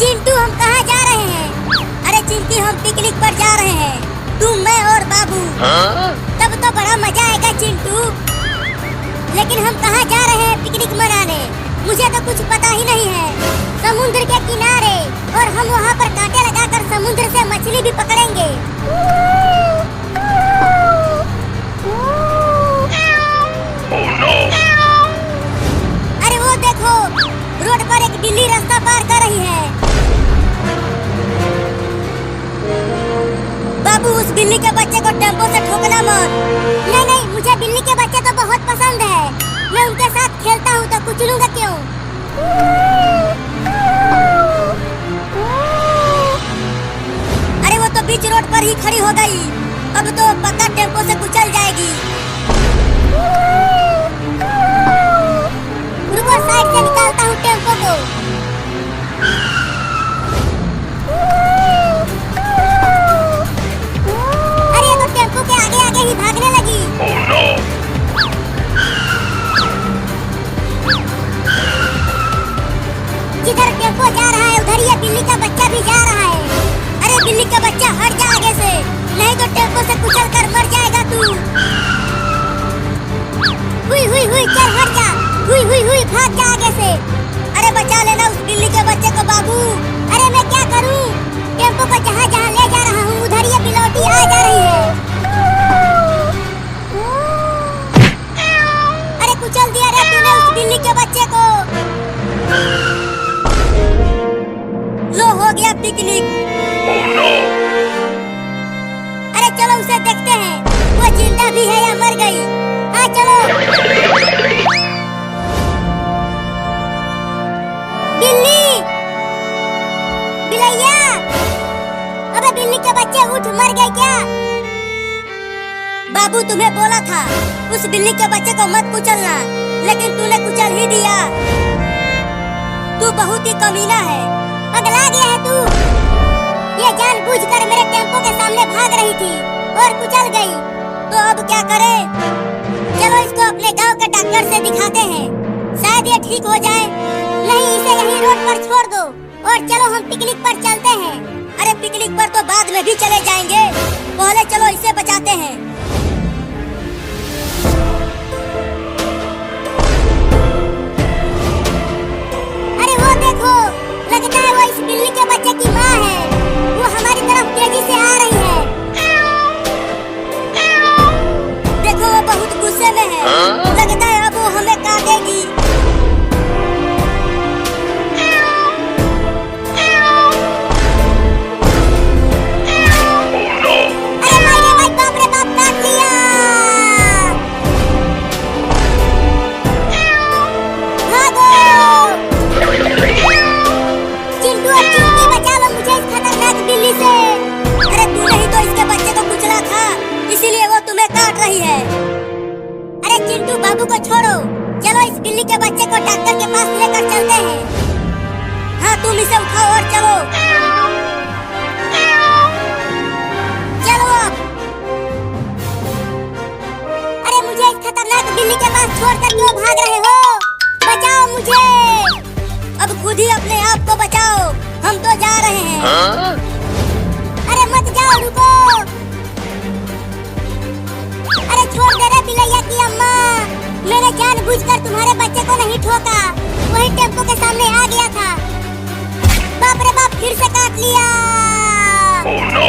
चिंटू हम कहाँ जा रहे हैं? अरे चिंटी हम पिकनिक पर जा रहे हैं, तू मैं और बाबू। तब तो बड़ा मजा आएगा चिंटू। लेकिन हम कहाँ जा रहे हैं पिकनिक मनाने? मुझे तो कुछ पता ही नहीं है। समुद्र के किनारे, और हम वहाँ पर कांटे लगाकर समुद्र से मछली भी पकड़ेंगे। Oh no! अरे वो देखो, रोड पर एक बिल्ली रास्ता पार कर रही है। बाबू उस बिल्ली के बच्चे को टेम्पो से ठोकना मत। नहीं नहीं, मुझे बिल्ली के बच्चे तो बहुत पसंद है। मैं उनके साथ खेलता हूँ तो कुचलूंगा क्यों? अरे वो तो बीच रोड पर ही खड़ी हो गई। अब तो पक्का टेम्पो से कुचल जाएगी। रुको, साइड से निकालता हूँ टेम्पो को। अरे ये तो टेम्पो के आगे आगे ही भागने लगी। Oh no! जिधर टेम्पो जा रहा है उधर ये बिल्ली का बच्चा भी जा रहा है। अरे बिल्ली का बच्चा हट जा आगे से, नहीं तो टेम्पो से कुचल कर मर जाएगा तू। हुई हुई हुई, चल हट जा। हुई हुई हुई, भाग जा आगे से। अरे बचा लेना उस बिल्ली के बच्चे को बाबू। अरे मैं क्या करूं? टेम्पो को जहाँ जहाँ ले जा रहा हूँ उधर ये बिलौटी आ जा रही है। अरे कुचल दिया रे तूने उस बिल्ली के बच्चे को। लो हो गया पिकनिक। Oh no! अरे चलो उसे देखते हैं, वो जिंदा भी है या मर गई। हाँ चलो। बिल्ली, बिलैया, अबे बिल्ली के बच्चे उठ, मर गए क्या? बाबू तुम्हें बोला था उस बिल्ली के बच्चे को मत कुचलना, लेकिन तूने कुचल ही दिया। तू बहुत ही कमीना है, पगला गया है तू। ये जानबूझकर मेरे टेम्पो के सामने भाग रही थी और कुचल गई, तो अब क्या करें? चलो इसको अपने गांव के डॉक्टर से दिखाते हैं, शायद ये ठीक हो जाए। नहीं, इसे यहीं रोड पर छोड़ दो और चलो हम पिकनिक पर चलते हैं। अरे पिकनिक पर तो बाद में भी चले जाएंगे, पहले चलो इसे बचाते हैं। अरे वो देखो, लगता है वो इस बिल्ली के बच्चे की माँ है। वो हमारी तरफ तेजी से आ रही है। देखो वो बहुत गुस्से में है, लगता है अब वो हमें काटेगी। अरे मारे भाई, बाप रे बाप, काट लिया। भागो चिंटू और चिंटी, बचा लो मुझे इस खतरनाक बिल्ली से। अरे तूने ही तो इसके बच्चे को कुचला था, इसीलिए वो तुम्हें काट रही है। अरे चिंटू बाबू को छोड़ो, चलो इस बिल्ली के बच्चे को डॉक्टर के पास लेकर चलते हैं। हाँ तुम इसे उठाओ और चलो। चलो अब। अरे मुझे इस खतरनाक बिल्ली के पास छोड़कर क्यों भाग रहे हो? बचाओ मुझे। अब खुद ही अपने आप को बचाओ, हम तो जा रहे हैं। अरे मत जाओ, रुको। अरे छोड़ दे रे बिलैया की अम्मा, मैंने जानबूझकर तुम्हारे बच्चे को नहीं ठोका, वही टेम्पो के सामने आ गया था। बाप रे बाप, फिर से काट लिया। Oh no!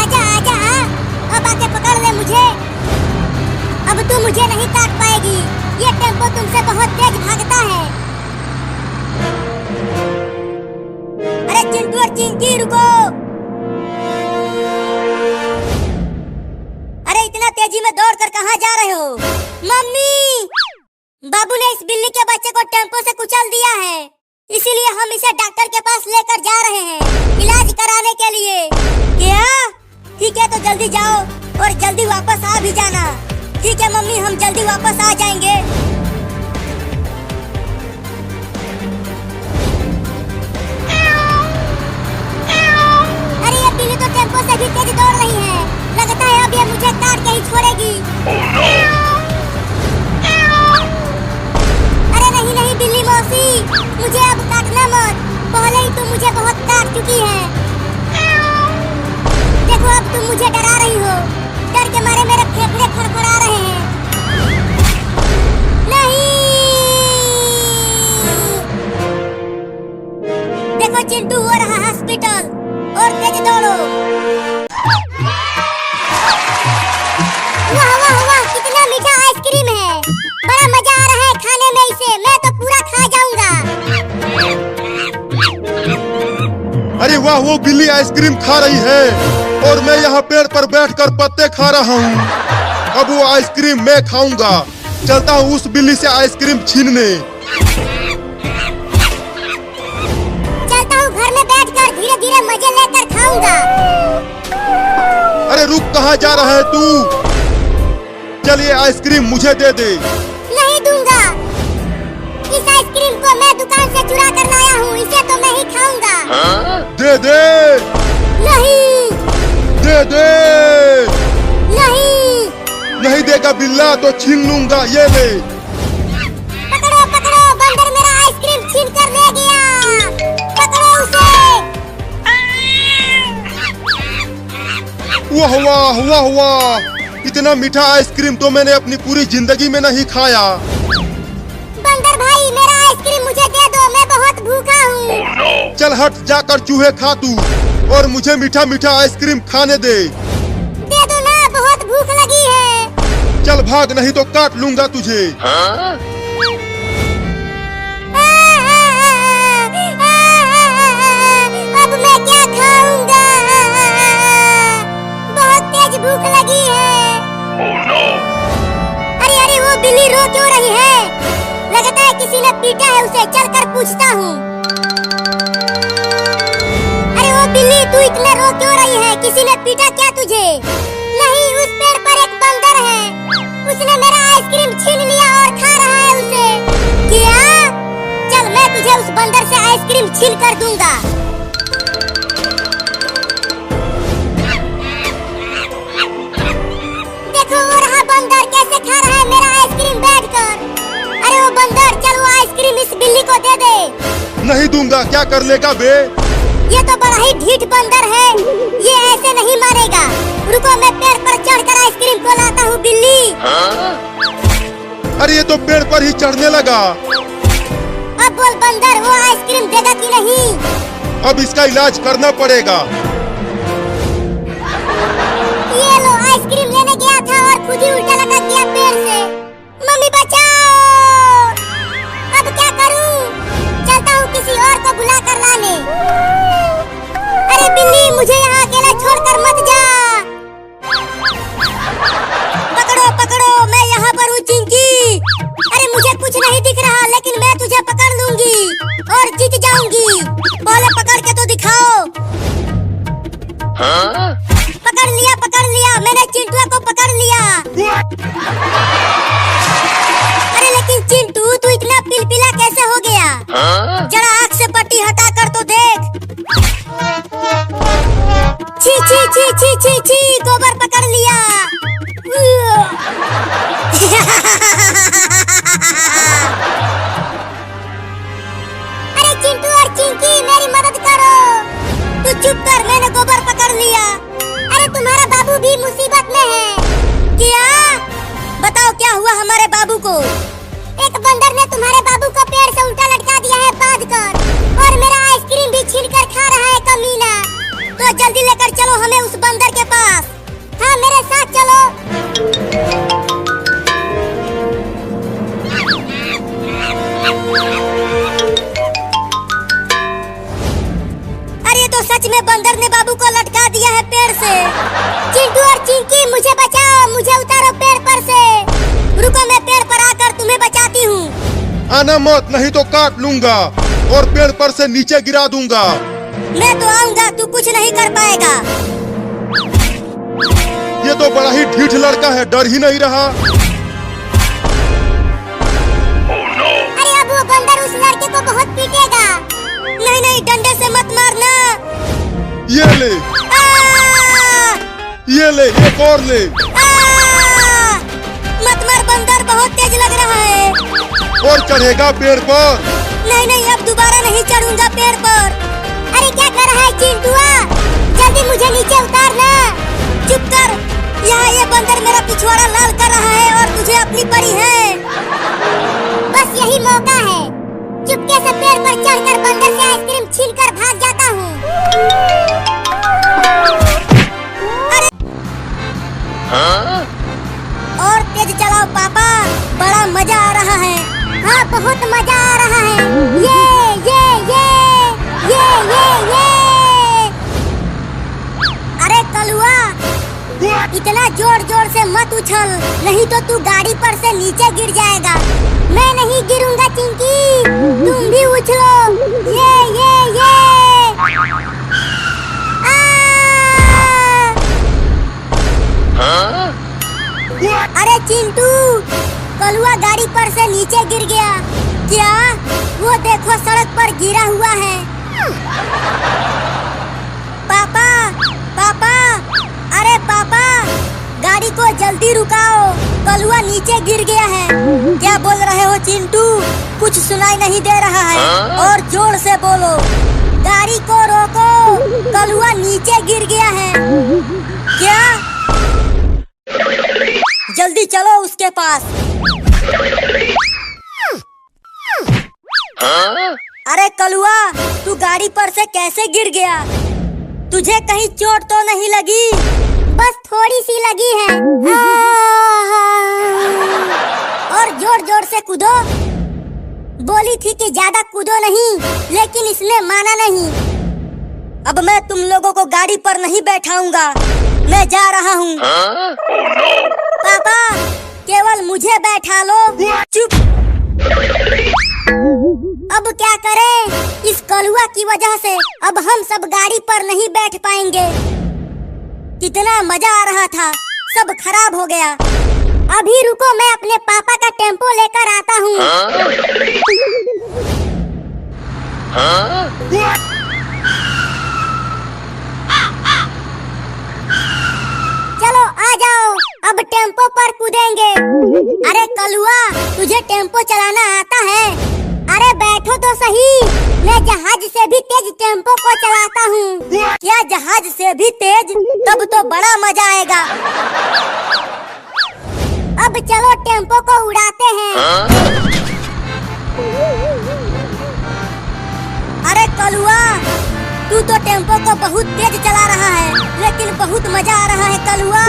आजा आजा, अब आके पकड़ ले मुझे। अब तू मुझे नहीं काट पाएगी, ये टेम्पो तुमसे बहुत तेज भागता है। अरे चिंटू और चिंकी रुको। अरे इतना तेजी में दौड़ कर कहाँ जा रहे हो? मम्मी, बाबू ने इस बिल्ली के बच्चे को टेम्पो से कुचल दिया है, इसीलिए हम इसे डॉक्टर के पास लेकर जा रहे हैं इलाज कराने के लिए। क्या? ठीक है तो जल्दी जाओ और जल्दी वापस आ भी जाना। ठीक है मम्मी, हम जल्दी वापस आ जाएंगे। अरे ये बिल्ली तो टेम्पो से भी तेज दौड़ रही है, लगता है अब ये मुझे काट के ही छोड़ेगी। Oh no! वाह वाह वाह, कितना मीठा आइसक्रीम है। बड़ा मजा आ रहा है खाने में इसे। मैं तो पूरा खा जाऊंगा। अरे वाह, वो बिल्ली आइसक्रीम खा रही है और मैं यहाँ पेड़ पर बैठकर पत्ते खा रहा हूँ। अब वो आइसक्रीम मैं खाऊंगा। चलता हूँ उस बिल्ली से आइसक्रीम छीनने। चलता हूँ घर में बैठकर धीरे धीरे मजे लेकर खाऊंगा। अरे रुक, कहाँ जा रहा है तू? चल ये आइसक्रीम मुझे दे दे। नहीं दूंगा। इस आइसक्रीम को मैं दुकान से चुरा कर लाया हूँ। इसे तो मैं ही खाऊंगा। दे दे। नहीं। दे दे। नहीं। नहीं देगा बिल्ला तो छीन लूंगा। ये ले। पकड़ो पकड़ो, बंदर मेरा आइसक्रीम छीन कर ले गया। पकड़ो उसे। वाह वाह वाह वाह, इतना मीठा आइसक्रीम तो मैंने अपनी पूरी जिंदगी में नहीं खाया। बंदर भाई, मेरा आइसक्रीम मुझे दे दो। मैं बहुत भूखा हूँ। Oh no! चल हट, जाकर चूहे खा तू और मुझे मीठा मीठा आइसक्रीम खाने दे। दे दो ना, बहुत भूख लगी है। चल भाग, नहीं तो काट लूंगा तुझे। अब मैं क्या खाऊंगा? बहुत तेज भूख लगी है। Oh no! अरे अरे, वो बिल्ली रो क्यों रही है? लगता है किसी ने पीटा है उसे। चलकर पूछता हूँ। अरे वो बिल्ली, तू इतना रो क्यों रही है? किसी ने पीटा क्या तुझे? नहीं, उस पेड़ पर एक बंदर है। उसने मेरा आइसक्रीम छीन लिया और खा रहा है उसे। क्या? चल, मैं तुझे उस बंदर से आइसक्रीम छीन कर दूंगा। देखो वो रहा बंदर, कैसे खा रहा है मेरा आइसक्रीम बैठकर। अरे वो बंदर, चल वो आइसक्रीम इस बिल्ली को दे दे। नहीं दूंगा। क्या कर लेगा बे? ये तो बड़ा ही ढीठ बंदर है। ये ऐसे नहीं मानेगा। रुको, मैं पेड़ पर चढ़कर आइसक्रीम को लाता हूँ। बिल्ली, अरे ये तो पेड़ पर ही चढ़ने लगा। अब बोल बंदर, वो आइसक्रीम देगा कि नहीं? अब इसका इलाज करना पड़ेगा। ये लो, आइसक्रीम लेने गया था और खुद ही उल्टा लटक गया पेड़ से। मम्मी बचाओ। अब क्या करूं? चलता हूँ किसी और को बुला कर लाने। अरे बिल्ली, मुझे यहाँ अकेला छोड़कर मत जा। पकड़ो पकड़ो, मैं यहाँ पर हूँ चिंकी। अरे मुझे कुछ नहीं दिख रहा, लेकिन मैं तुझे पकड़ लूंगी और जीत जाऊंगी। पहले पकड़ के तो दिखाओ। पकड़ लिया, मैंने चिंटुआ को पकड़ लिया। अरे लेकिन चिंटू, तू इतना पिलपिला कैसे हो गया? जरा आँख से पट्टी हटा कर तो देख। छी छी छी छी छी छी, गोबर पकड़ लिया। अरे चिंटू और चिंकी, मेरी मदद करो। तू चुप कर, मैंने गोबर पकड़ लिया। अरे तुम्हारा बाबू भी मुसीबत में है। क्या? बताओ क्या हुआ हमारे बाबू को? एक बंदर ने तुम्हारे बाबू को पेड़ से उल्टा लटका दिया है बांधकर, और मेरा आइसक्रीम भी छीन कर खा रहा है कमीना। तो जल्दी लेकर चलो हमें उस बंदर के पास। हाँ, मेरे साथ चलो। अरे तो सच में बंदर ने बाबू को लटका दिया है पेड़ से। चिंटू और चिंकी, मुझे बचाओ, मुझे उतारो पेड़ पर से। रुको, मैं पेड़ पर आकर तुम्हें बचाती हूँ। आना मत, नहीं तो काट लूंगा और पेड़ पर से नीचे गिरा दूंगा। मैं तो आऊंगा, तू कुछ नहीं कर पाएगा। ये तो बड़ा ही ढीठ लड़का है, डर ही नहीं रहा। Oh no! अरे अब वो बंदर उस लड़के को बहुत पीटेगा। नहीं नहीं, डंडे से मत मारना। ये ले, आ! ये ले, एक और ले। मत मार बंदर, बहुत तेज लग रहा है। और चढ़ेगा पेड़ पर? नहीं नहीं, अब दोबारा नहीं चढ़ूंगा पेड़ पर। अरे क्या कर रहा है चिंटुआ? जल्दी मुझे नीचे उतारना। चुप कर, यहाँ ये बंदर मेरा पिछवाड़ा लाल कर रहा है और तुझे अपनी परी है। बस यही मौका है। चुपके से पेड़ पर चढ़कर बंदर से आइसक्रीम छीनकर भाग जाता हूँ। और तेज चलाओ पापा, बड़ा मजा आ रहा है। हाँ बहुत मजा आ रहा है। ये अरे कलुआ, इतना जोर जोर से मत उछल, नहीं तो तू गाड़ी पर से नीचे गिर जाएगा। मैं नहीं गिरूंगा चिंकी, तुम भी उछलो। ये अरे चिंटू, कलुआ गाड़ी पर से नीचे गिर गया। क्या? वो देखो सड़क पर गिरा हुआ है। पापा, अरे पापा, गाड़ी को जल्दी रुकाओ, कलुआ नीचे गिर गया है। क्या बोल रहे हो चिंटू? कुछ सुनाई नहीं दे रहा है, और जोर से बोलो। गाड़ी को रोको, कलुआ नीचे गिर गया है। क्या? जल्दी चलो उसके पास। अरे कलुआ, तू गाड़ी पर से कैसे गिर गया? तुझे कहीं चोट तो नहीं लगी? बस थोड़ी सी लगी है। और जोर जोर से कूदो। बोली थी कि ज्यादा कूदो नहीं, लेकिन इसने माना नहीं। अब मैं तुम लोगों को गाड़ी पर नहीं बैठाऊंगा, मैं जा रहा हूँ। पापा, केवल मुझे बैठा लो। चुप। अब क्या करें? इस कलुआ की वजह से अब हम सब गाड़ी पर नहीं बैठ पाएंगे। कितना मजा आ रहा था, सब खराब हो गया। अभी रुको, मैं अपने पापा का टेम्पो लेकर आता हूँ। चलो आ जाओ, अब टेम्पो पर कूदेंगे। अरे कलुआ, तुझे टेम्पो चलाना आता है? अरे बैठो तो सही, मैं जहाज से भी तेज टेम्पो को चलाता हूँ। क्या जहाज से भी तेज? तब तो बड़ा मजा आएगा। अब चलो टेम्पो को उड़ाते हैं। अरे कलुआ, तू तो टेम्पो को बहुत तेज चला रहा है, लेकिन बहुत मजा आ रहा है कलुआ।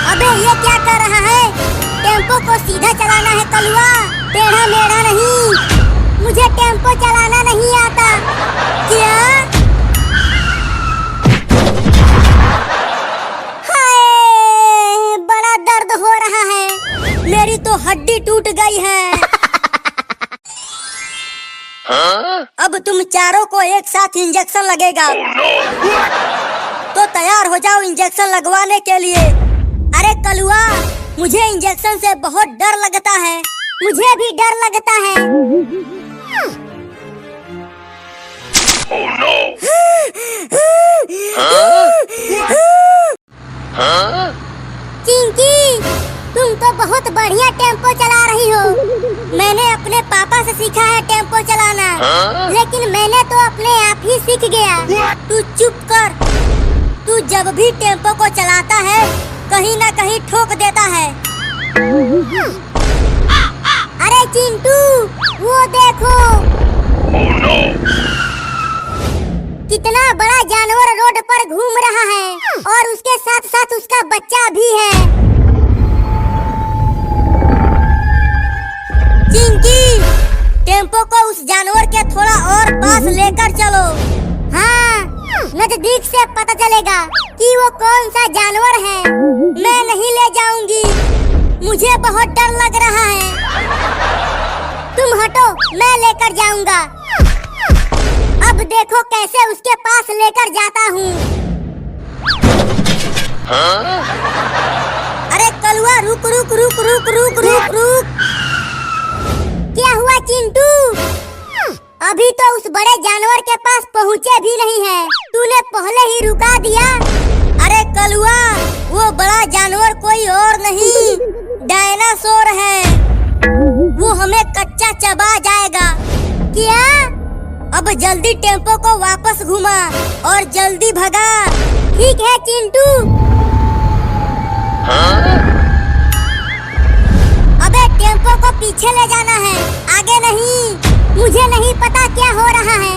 अबे ये क्या कर रहा है? टेम्पो को सीधा चलाना है कलुआ, टेढ़ा मेढ़ा नहीं। मुझे टेम्पो चलाना नहीं आता। क्या? हाय, बड़ा दर्द हो रहा है, मेरी तो हड्डी टूट गई है। अब तुम चारों को एक साथ इंजेक्शन लगेगा। तो तैयार हो जाओ इंजेक्शन लगवाने के लिए। अरे कलुआ, मुझे इंजेक्शन से बहुत डर लगता है। मुझे भी डर लगता है। Oh no! चिंकी, तुम तो बहुत बढ़िया टेम्पो चला रही हो। मैंने अपने पापा से सीखा है टेम्पो चलाना, लेकिन मैंने तो अपने आप ही सीख गया। तू चुप कर। तू जब भी टेम्पो को चलाता है, कहीं ना कहीं ठोक देता है। अरे चिंटू, वो देखो। Oh no! कितना बड़ा जानवर रोड पर घूम रहा है, और उसके साथ साथ उसका बच्चा भी है। चिंकी, टेम्पो को उस जानवर के थोड़ा और पास लेकर चलो। हाँ, नजदीक से पता चलेगा कि वो कौन सा जानवर है। मैं नहीं ले जाऊंगी, मुझे बहुत डर लग रहा है। तुम हटो, मैं लेकर जाऊंगा। अब देखो कैसे उसके पास लेकर जाता हूँ। अरे कलुआ, रुक रुक रुक रुक रुक रुक रुक। क्या हुआ चिंटू? अभी तो उस बड़े जानवर के पास पहुँचे भी नहीं है, तूने पहले ही रुका दिया। अरे कलुआ, वो बड़ा जानवर कोई और नहीं, डायनासोर है। वो हमें कच्चा चबा जाएगा। क्या? अब जल्दी टेम्पो को वापस घुमा और जल्दी भगा। ठीक है चिंटू। अबे टेम्पो को पीछे ले जाना है, आगे नहीं। मुझे नहीं पता क्या हो रहा है।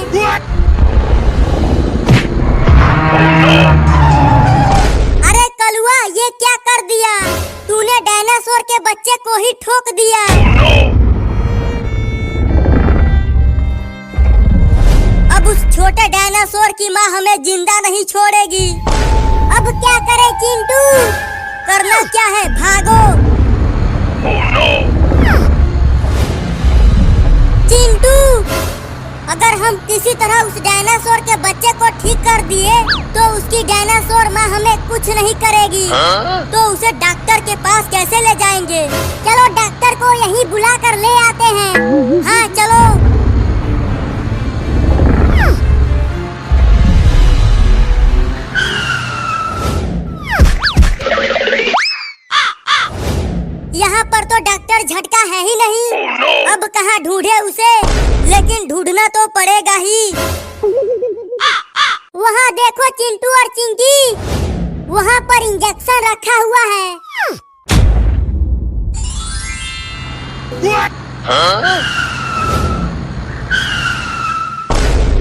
बच्चे को ही ठोक दिया। No! अब उस छोटे डायनासोर की माँ हमें जिंदा नहीं छोड़ेगी। अब क्या करे चिंटू? करना क्या है, भागो। Oh no! चिंटू, अगर हम किसी तरह उस डायनासोर के बच्चे को ठीक कर दिए तो उसकी डायनासोर माँ हमें कुछ नहीं करेगी। तो उसे डॉक्टर के पास कैसे ले जाएंगे? चलो डॉक्टर को यहीं बुला कर ले आते हैं। हाँ चलो। यहाँ पर तो डॉक्टर झटका है ही नहीं। Oh no! अब कहाँ ढूंढे उसे? लेकिन ढूंढना तो पड़ेगा ही। वहाँ देखो चिंटू और चिंकी, वहाँ पर इंजेक्शन रखा हुआ है।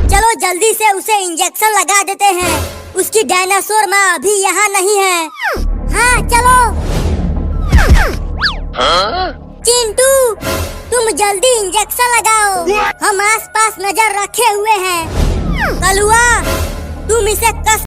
चलो जल्दी से उसे इंजेक्शन लगा देते हैं। उसकी डायनासोर माँ अभी यहाँ नहीं है। हाँ चलो। चिंटू, तुम जल्दी इंजेक्शन लगाओ। हम आसपास नजर रखे हुए हैं। कलुआ, तुम इसे कस